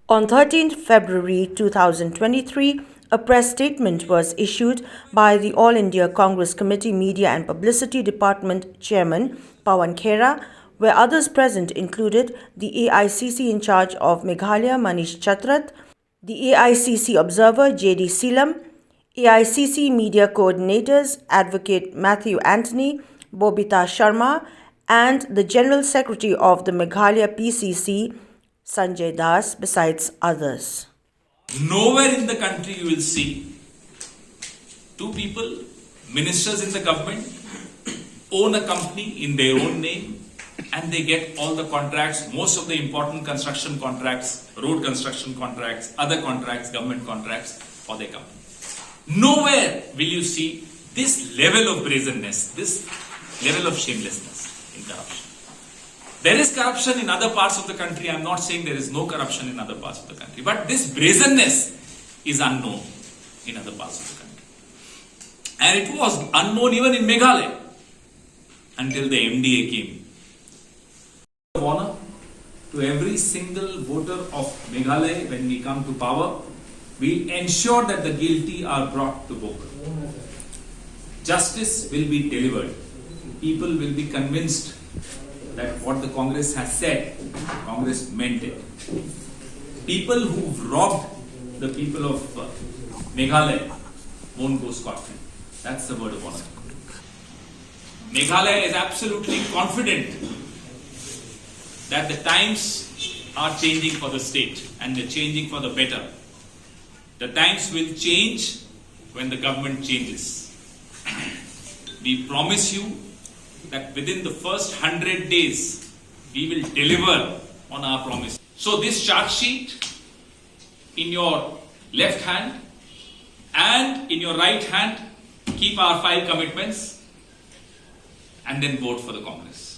On 13th February 2023, a press statement was issued by the All India Congress Committee Media and Publicity Department Chairman Pawan Khera, where others present included the AICC in charge of Meghalaya Manish Chatrath, the AICC Observer D Seelam, AICC Media Coordinators Advocate Mathew Antony, Bobbeeta Sharma, and the General Secretary of the Meghalaya PCC, Sanjay Das, besides others. Nowhere in the country you will see two people, ministers in the government, own a company in their own name and they get all the contracts, most of the important construction contracts, road construction contracts, other contracts, government contracts for their company. Nowhere will you see this level of brazenness, this level of shamelessness in corruption. There is corruption in other parts of the country. I am not saying there is no corruption in other parts of the country. But this brazenness is unknown in other parts of the country. And it was unknown even in Meghalaya until the MDA came. Of honor to every single voter of Meghalaya when we come to power, we ensure that the guilty are brought to book. Justice will be delivered. People will be convinced that what the Congress has said, Congress meant it. People who've robbed the people of Meghalaya won't go scot-free. That's the word of honor. Meghalaya is absolutely confident that the times are changing for the state and they're changing for the better. The times will change when the government changes. We promise you that within the first 100 days, we will deliver on our promise. So this charge sheet in your left hand and in your right hand, keep our 5 commitments and then vote for the Congress.